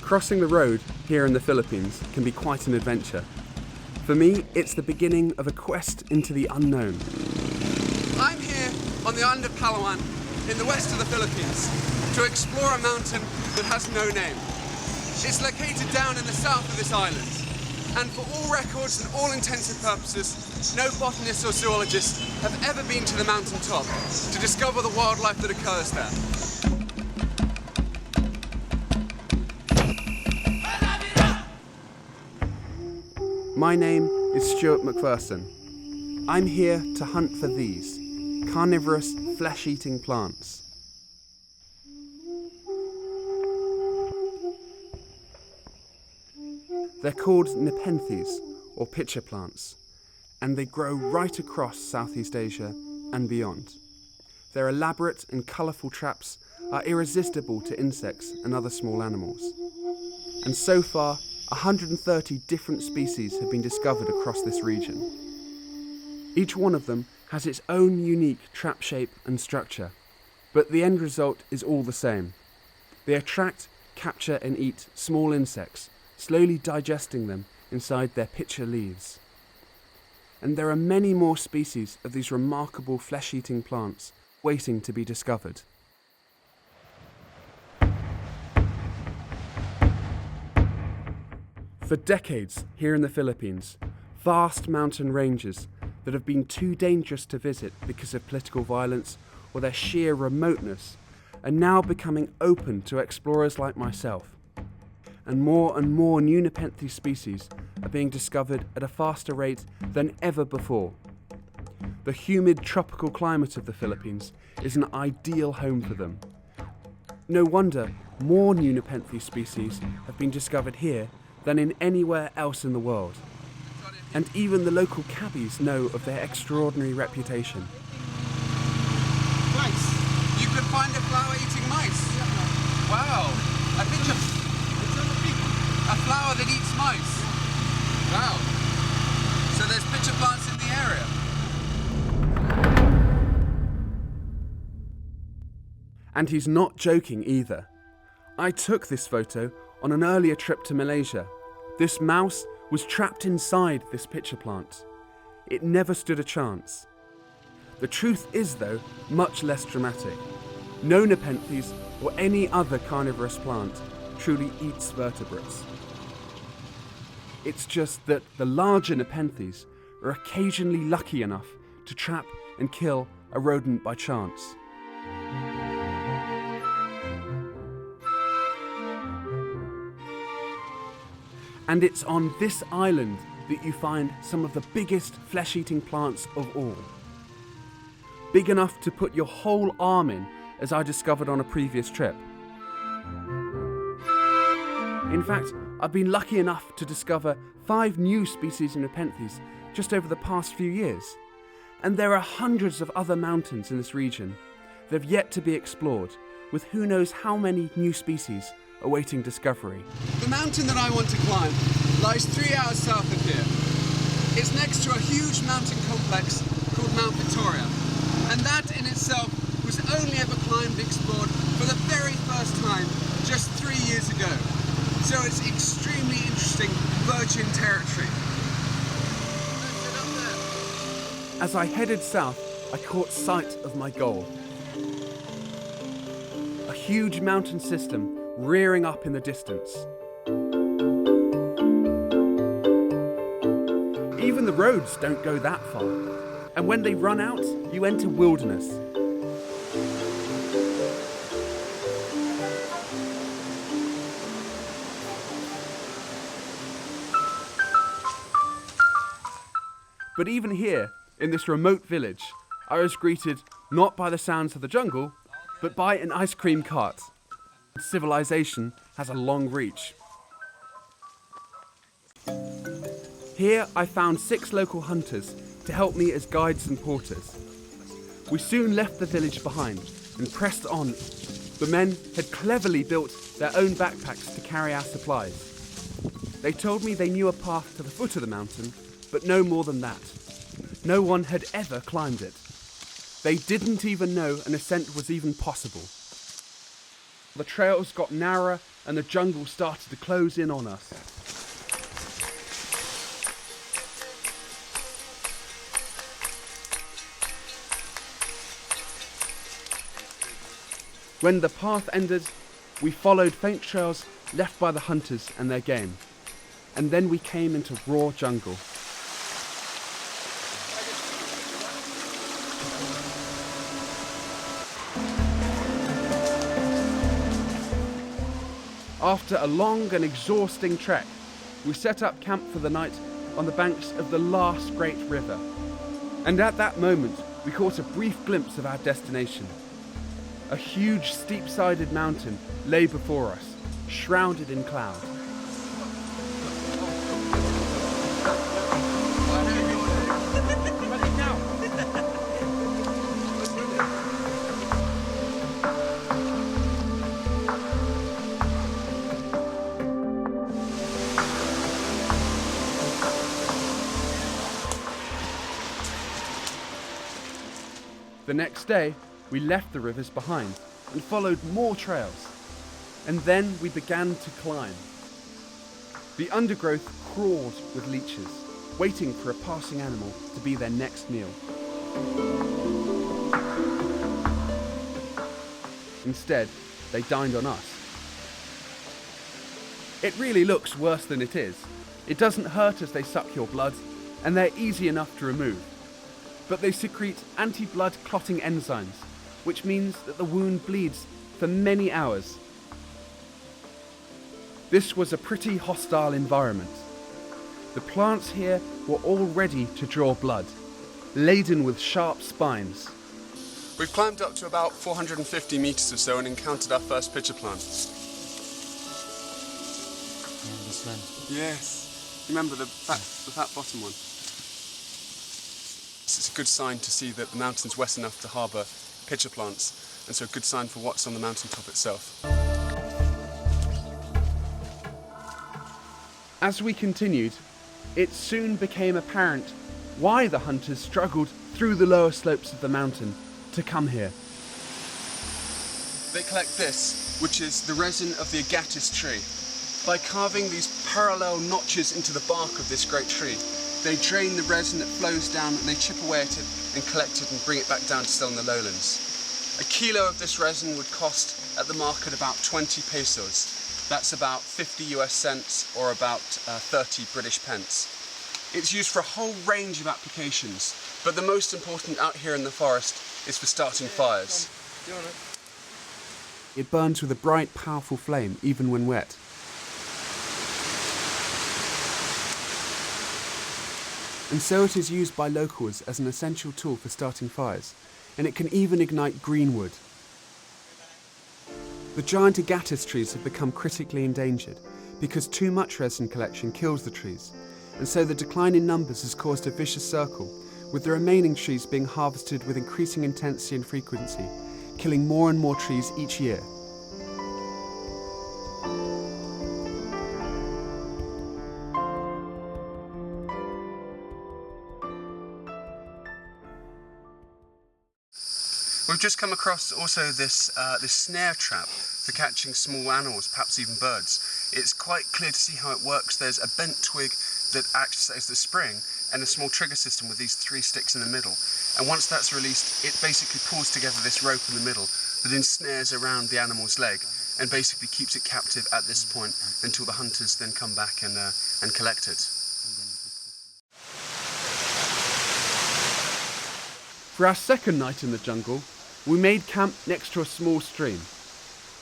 Crossing the road here in the Philippines can be quite an adventure. For me, it's the beginning of a quest into the unknown. I'm here on the island of Palawan in the west of the Philippines to explore a mountain that has no name. It's located down in the south of this island, and for all records and all intents and purposes, no botanists or zoologists have ever been to the mountain top to discover the wildlife that occurs there. My name is Stewart McPherson. I'm here to hunt for these carnivorous, flesh-eating plants. They're called Nepenthes, or pitcher plants, and they grow right across Southeast Asia and beyond. Their elaborate and colourful traps are irresistible to insects and other small animals. And so far, 130 different species have been discovered across this region. Each one of them has its own unique trap shape and structure, but the end result is all the same. They attract, capture and eat small insects, slowly digesting them inside their pitcher leaves. And there are many more species of these remarkable flesh-eating plants waiting to be discovered. For decades here in the Philippines, vast mountain ranges that have been too dangerous to visit because of political violence or their sheer remoteness are now becoming open to explorers like myself. And more new Nepenthes species are being discovered at a faster rate than ever before. The humid tropical climate of the Philippines is an ideal home for them. No wonder more new Nepenthes species have been discovered here than in anywhere else in the world. And even the local cabbies know of their extraordinary reputation. Mice! You could find a flower-eating mice! Wow! A flower that eats mice! Wow! So there's pitcher plants in the area. And he's not joking either. I took this photo on an earlier trip to Malaysia. This mouse was trapped inside this pitcher plant. It never stood a chance. The truth is, though, much less dramatic. No Nepenthes or any other carnivorous plant truly eats vertebrates. It's just that the larger Nepenthes are occasionally lucky enough to trap and kill a rodent by chance. And it's on this island that you find some of the biggest flesh-eating plants of all. Big enough to put your whole arm in, as I discovered on a previous trip. In fact, I've been lucky enough to discover 5 new species of Nepenthes just over the past few years. And there are hundreds of other mountains in this region that have yet to be explored, with who knows how many new species awaiting discovery. The mountain that I want to climb lies 3 hours south of here. It's next to a huge mountain complex called Mount Victoria, and that in itself was only ever climbed and explored for the very first time just 3 years ago. So it's extremely interesting virgin territory. As I headed south, I caught sight of my goal. A huge mountain system rearing up in the distance. Even the roads don't go that far, and when they run out, you enter wilderness. But even here, in this remote village, I was greeted not by the sounds of the jungle, but by an ice cream cart. Civilization has a long reach. Here I found 6 local hunters to help me as guides and porters. We soon left the village behind and pressed on. The men had cleverly built their own backpacks to carry our supplies. They told me they knew a path to the foot of the mountain, but no more than that. No one had ever climbed it. They didn't even know an ascent was even possible. the trails got narrower and the jungle started to close in on us. When the path ended, we followed faint trails left by the hunters and their game, and then we came into raw jungle. After a long and exhausting trek, we set up camp for the night on the banks of the last great river. And at that moment, we caught a brief glimpse of our destination. A huge steep-sided mountain lay before us, shrouded in cloud. The next day, we left the rivers behind and followed more trails. And then we began to climb. The undergrowth crawled with leeches, waiting for a passing animal to be their next meal. Instead, they dined on us. It really looks worse than it is. It doesn't hurt as they suck your blood, and they're easy enough to remove. But they secrete anti-blood clotting enzymes, which means that the wound bleeds for many hours. This was a pretty hostile environment. The plants here were all ready to draw blood, laden with sharp spines. We've climbed up to about 450 metres or so and encountered our first pitcher plant. Yeah, this one. Yes. Remember the fat bottom one? It's a good sign to see that the mountain's wet enough to harbour pitcher plants, and so a good sign for what's on the mountaintop itself. As we continued, it soon became apparent why the hunters struggled through the lower slopes of the mountain to come here. They collect this, which is the resin of the agatis tree. By carving these parallel notches into the bark of this great tree, they drain the resin that flows down and they chip away at it and collect it and bring it back down to sell in the lowlands. A kilo of this resin would cost at the market about 20 pesos. That's about 50 US cents or about 30 British pence. It's used for a whole range of applications, but the most important out here in the forest is for starting fires. It burns with a bright, powerful flame, even when wet. And so it is used by locals as an essential tool for starting fires, and it can even ignite green wood. The giant agatis trees have become critically endangered because too much resin collection kills the trees, and so the decline in numbers has caused a vicious circle, with the remaining trees being harvested with increasing intensity and frequency, killing more and more trees each year. We've just come across also this snare trap for catching small animals, perhaps even birds. It's quite clear to see how it works. There's a bent twig that acts as the spring and a small trigger system with these 3 sticks in the middle. And once that's released, it basically pulls together this rope in the middle that ensnares around the animal's leg and basically keeps it captive at this point until the hunters then come back and collect it. For our second night in the jungle, we made camp next to a small stream.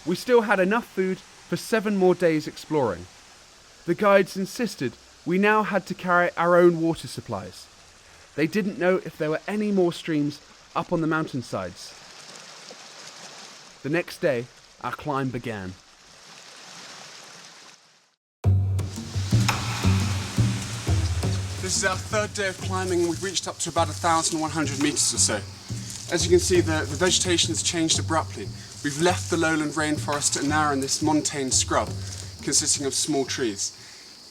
We still had enough food for 7 more days exploring. The guides insisted we now had to carry our own water supplies. They didn't know if there were any more streams up on the mountainsides. The next day, our climb began. This is our 3rd day of climbing and we've reached up to about 1,100 metres or so. As you can see, the vegetation has changed abruptly. We've left the lowland rainforest and now are in this montane scrub consisting of small trees.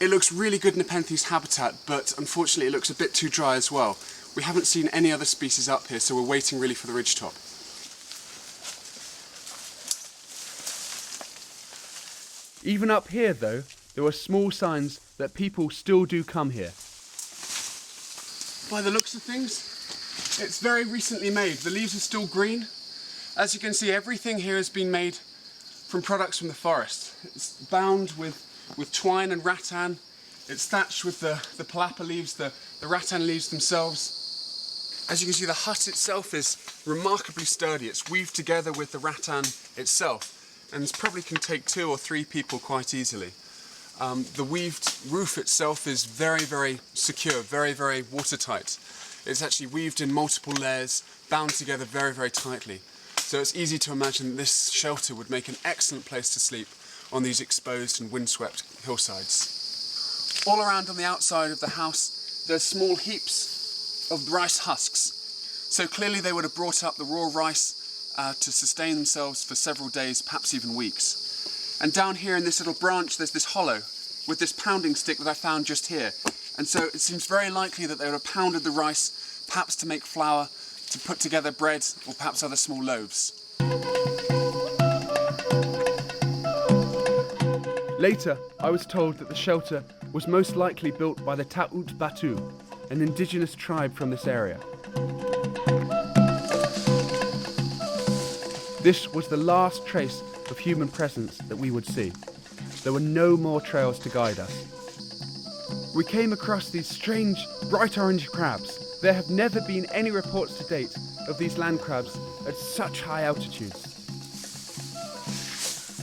It looks really good Nepenthes habitat, but unfortunately it looks a bit too dry as well. We haven't seen any other species up here, so we're waiting really for the ridgetop. Even up here, though, there were small signs that people still do come here. By the looks of things, it's very recently made. The leaves are still green. As you can see, everything here has been made from products from the forest. It's bound with twine and rattan. It's thatched with the palapa leaves, the rattan leaves themselves. As you can see, the hut itself is remarkably sturdy. It's weaved together with the rattan itself, and this probably can take 2 or 3 people quite easily. The weaved roof itself is very, very secure, very, very watertight. It's actually weaved in multiple layers, bound together very, very tightly. So it's easy to imagine that this shelter would make an excellent place to sleep on these exposed and windswept hillsides. All around on the outside of the house, there's small heaps of rice husks. So clearly they would have brought up the raw rice to sustain themselves for several days, perhaps even weeks. And down here in this little branch, there's this hollow with this pounding stick that I found just here. And so it seems very likely that they would have pounded the rice, perhaps to make flour, to put together bread, or perhaps other small loaves. Later, I was told that the shelter was most likely built by the Taut Batu, an indigenous tribe from this area. This was the last trace of human presence that we would see. There were no more trails to guide us. We came across these strange, bright orange crabs. There have never been any reports to date of these land crabs at such high altitudes.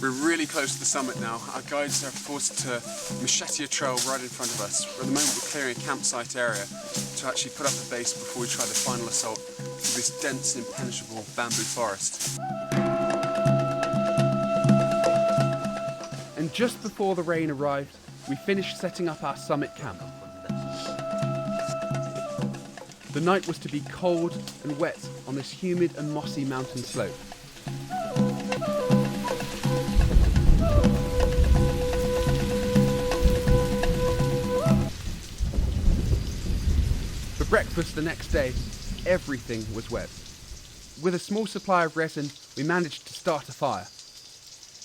We're really close to the summit now. Our guides are forced to machete a trail right in front of us. At the moment we're clearing a campsite area to actually put up a base before we try the final assault through this dense, impenetrable bamboo forest. And just before the rain arrived, we finished setting up our summit camp. The night was to be cold and wet on this humid and mossy mountain slope. For breakfast the next day, everything was wet. With a small supply of resin, we managed to start a fire.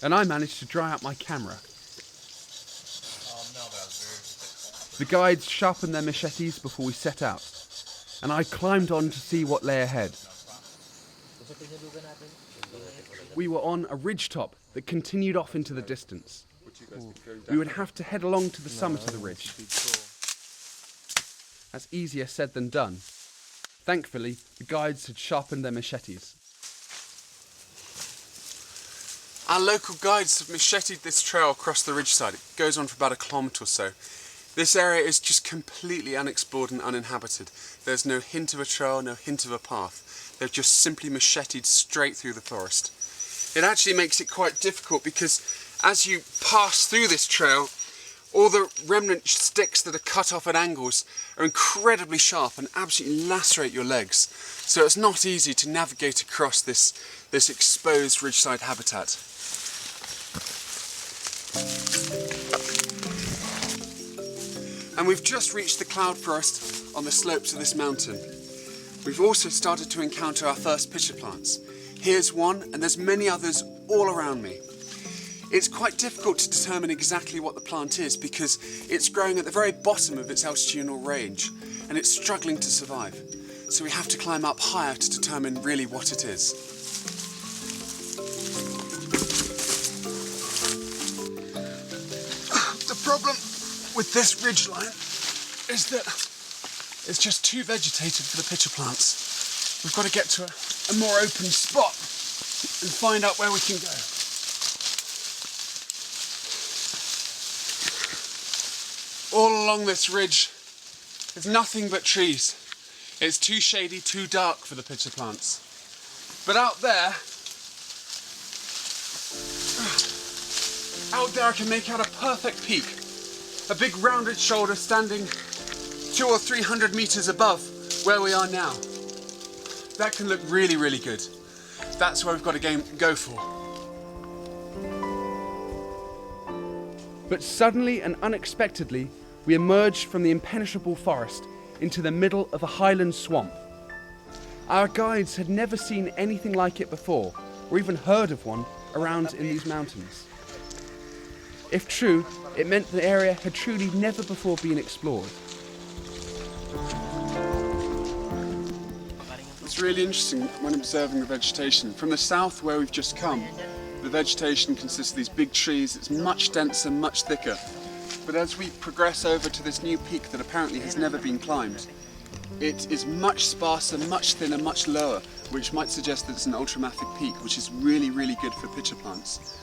And I managed to dry out my camera. The guides sharpened their machetes before we set out, and I climbed on to see what lay ahead. We were on a ridgetop that continued off into the distance. We would have to head along to the summit of the ridge. That's easier said than done. Thankfully, the guides had sharpened their machetes. Our local guides have macheted this trail across the ridgeside. It goes on for about 1 kilometre or so. This area is just completely unexplored and uninhabited. There's no hint of a trail, no hint of a path. They've just simply macheted straight through the forest. It actually makes it quite difficult because as you pass through this trail, all the remnant sticks that are cut off at angles are incredibly sharp and absolutely lacerate your legs. So it's not easy to navigate across this exposed ridgeside habitat. And we've just reached the cloud forest on the slopes of this mountain. We've also started to encounter our first pitcher plants. Here's one, and there's many others all around me. It's quite difficult to determine exactly what the plant is because it's growing at the very bottom of its altitudinal range and it's struggling to survive. So we have to climb up higher to determine really what it is. The problem with this ridgeline is that it's just too vegetated for the pitcher plants. We've got to get to a more open spot and find out where we can go. All along this ridge, there's nothing but trees. It's too shady, too dark for the pitcher plants. But out there I can make out a perfect peak. A big rounded shoulder standing 200 or 300 meters above where we are now. That can look really, really good. That's where we've got to go for. But suddenly and unexpectedly, we emerged from the impenetrable forest into the middle of a highland swamp. Our guides had never seen anything like it before, or even heard of one around in these mountains. If true, it meant the area had truly never before been explored. It's really interesting when observing the vegetation. From the south where we've just come, the vegetation consists of these big trees. It's much denser, much thicker. But as we progress over to this new peak that apparently has never been climbed, it is much sparser, much thinner, much lower, which might suggest that it's an ultramafic peak, which is really, really good for pitcher plants.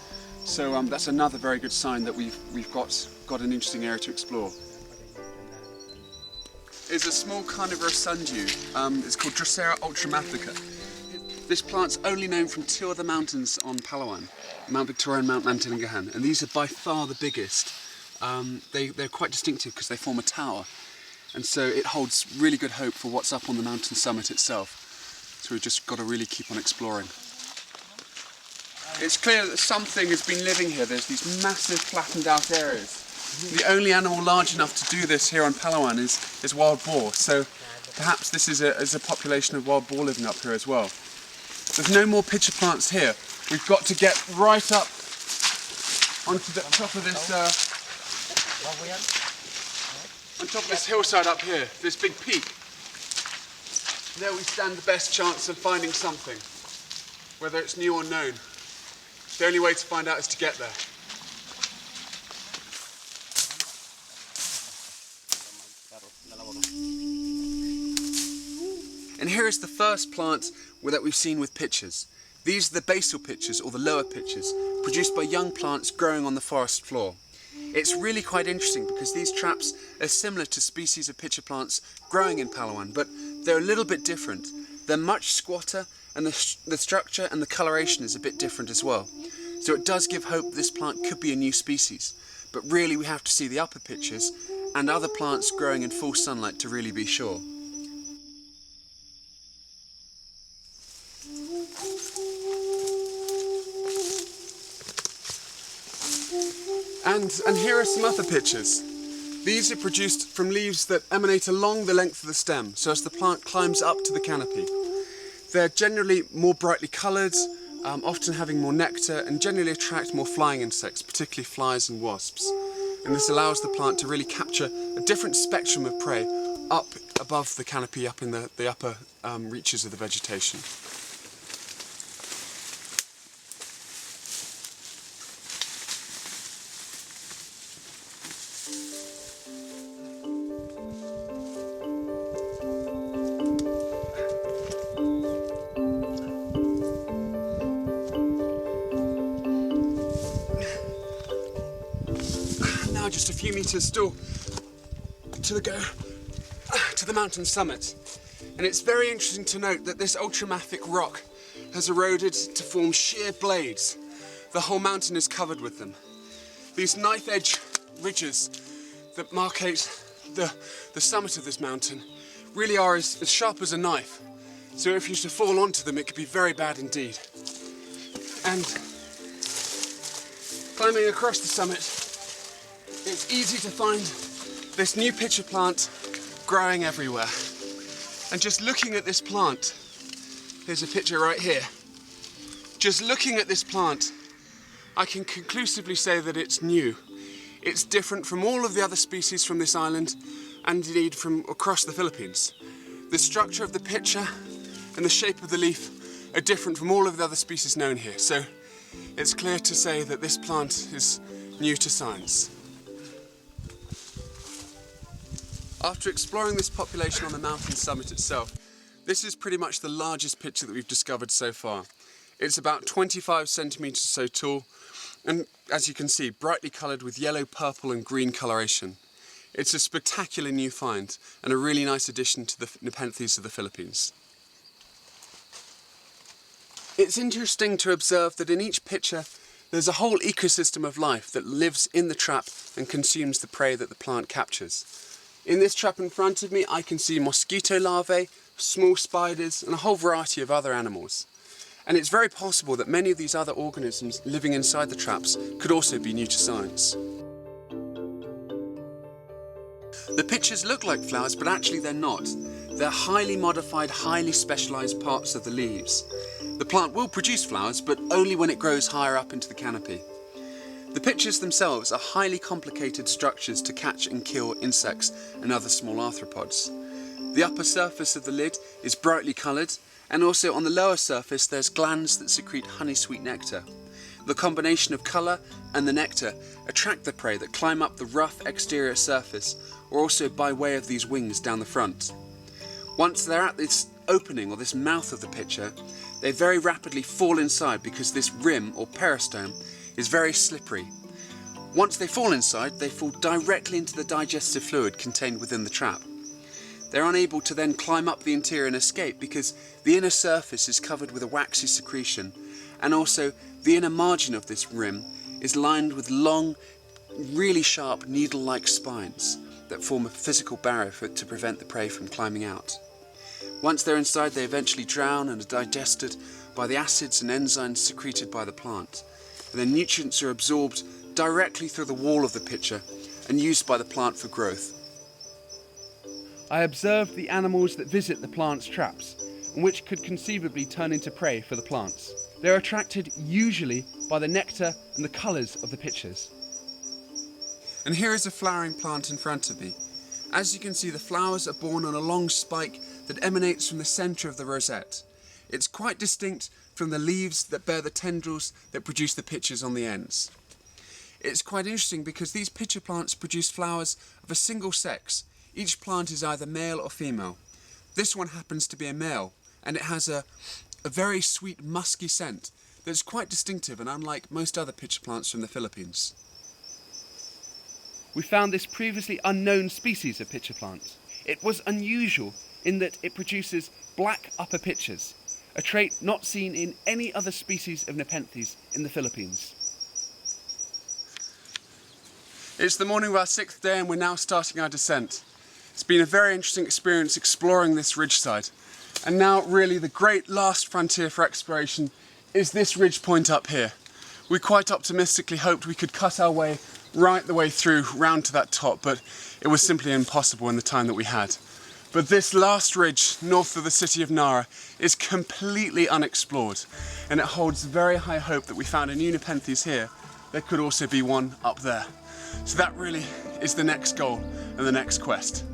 So that's another very good sign that we've got an interesting area to explore. It's a small carnivorous sundew. It's called Drosera ultramafica. This plant's only known from two other mountains on Palawan, Mount Victoria and Mount Mantingahan, and these are by far the biggest. They're quite distinctive because they form a tower, and so it holds really good hope for what's up on the mountain summit itself. So we've just got to really keep on exploring. It's clear that something has been living here. There's these massive flattened out areas. The only animal large enough to do this here on Palawan is wild boar, so perhaps this is a population of wild boar living up here as well. There's no more pitcher plants here. We've got to get right up onto the top of this hillside up here, this big peak. There we stand the best chance of finding something, whether it's new or known. The only way to find out is to get there. And here is the first plant that we've seen with pitchers. These are the basal pitchers, or the lower pitchers, produced by young plants growing on the forest floor. It's really quite interesting because these traps are similar to species of pitcher plants growing in Palawan, but they're a little bit different. They're much squatter, and the structure and the coloration is a bit different as well. So it does give hope this plant could be a new species, but really we have to see the upper pitchers and other plants growing in full sunlight to really be sure. And here are some other pitchers. These are produced from leaves that emanate along the length of the stem, so as the plant climbs up to the canopy. They're generally more brightly coloured, often having more nectar, and generally attract more flying insects, particularly flies and wasps. And this allows the plant to really capture a different spectrum of prey up above the canopy, up in the upper reaches of the vegetation. Just a few meters still to the mountain summit, and it's very interesting to note that this ultramafic rock has eroded to form sheer blades. The whole mountain is covered with them. These knife edge ridges that markate the summit of this mountain really are as sharp as a knife, so if you were to fall onto them it could be very bad indeed. And climbing across the summit, it's easy to find this new pitcher plant growing everywhere. And just looking at this plant, here's a picture right here. Just looking at this plant, I can conclusively say that it's new. It's different from all of the other species from this island, and indeed from across the Philippines. The structure of the pitcher and the shape of the leaf are different from all of the other species known here. So it's clear to say that this plant is new to science. After exploring this population on the mountain summit itself, this is pretty much the largest pitcher that we've discovered so far. It's about 25 centimetres or so tall, and as you can see, brightly coloured with yellow, purple and green coloration. It's a spectacular new find, and a really nice addition to the Nepenthes of the Philippines. It's interesting to observe that in each pitcher, there's a whole ecosystem of life that lives in the trap and consumes the prey that the plant captures. In this trap in front of me, I can see mosquito larvae, small spiders, and a whole variety of other animals. And it's very possible that many of these other organisms living inside the traps could also be new to science. The pitchers look like flowers, but actually they're not. They're highly modified, highly specialised parts of the leaves. The plant will produce flowers, but only when it grows higher up into the canopy. The pitchers themselves are highly complicated structures to catch and kill insects and other small arthropods. The upper surface of the lid is brightly coloured, and also on the lower surface there's glands that secrete honey-sweet nectar. The combination of colour and the nectar attract the prey that climb up the rough exterior surface, or also by way of these wings down the front. Once they're at this opening or this mouth of the pitcher, they very rapidly fall inside because this rim or peristome is very slippery. Once they fall inside, they fall directly into the digestive fluid contained within the trap. They're unable to then climb up the interior and escape because the inner surface is covered with a waxy secretion, and also the inner margin of this rim is lined with long, really sharp needle-like spines that form a physical barrier to prevent the prey from climbing out. Once they're inside, they eventually drown and are digested by the acids and enzymes secreted by the plant. And the nutrients are absorbed directly through the wall of the pitcher and used by the plant for growth. I observed the animals that visit the plant's traps, and which could conceivably turn into prey for the plants. They're attracted usually by the nectar and the colours of the pitchers. And here is a flowering plant in front of me. As you can see, the flowers are borne on a long spike that emanates from the centre of the rosette. It's quite distinct from the leaves that bear the tendrils that produce the pitchers on the ends. It's quite interesting because these pitcher plants produce flowers of a single sex. Each plant is either male or female. This one happens to be a male, and it has a very sweet musky scent that's quite distinctive and unlike most other pitcher plants from the Philippines. We found this previously unknown species of pitcher plant. It was unusual in that it produces black upper pitchers, a trait not seen in any other species of Nepenthes in the Philippines. It's the morning of our 6th day and we're now starting our descent. It's been a very interesting experience exploring this ridgeside. And now really the great last frontier for exploration is this ridge point up here. We quite optimistically hoped we could cut our way right the way through round to that top, but it was simply impossible in the time that we had. But this last ridge north of the city of Nara is completely unexplored, and it holds very high hope that we found a new Nepenthes here. There could also be one up there. So that really is the next goal and the next quest.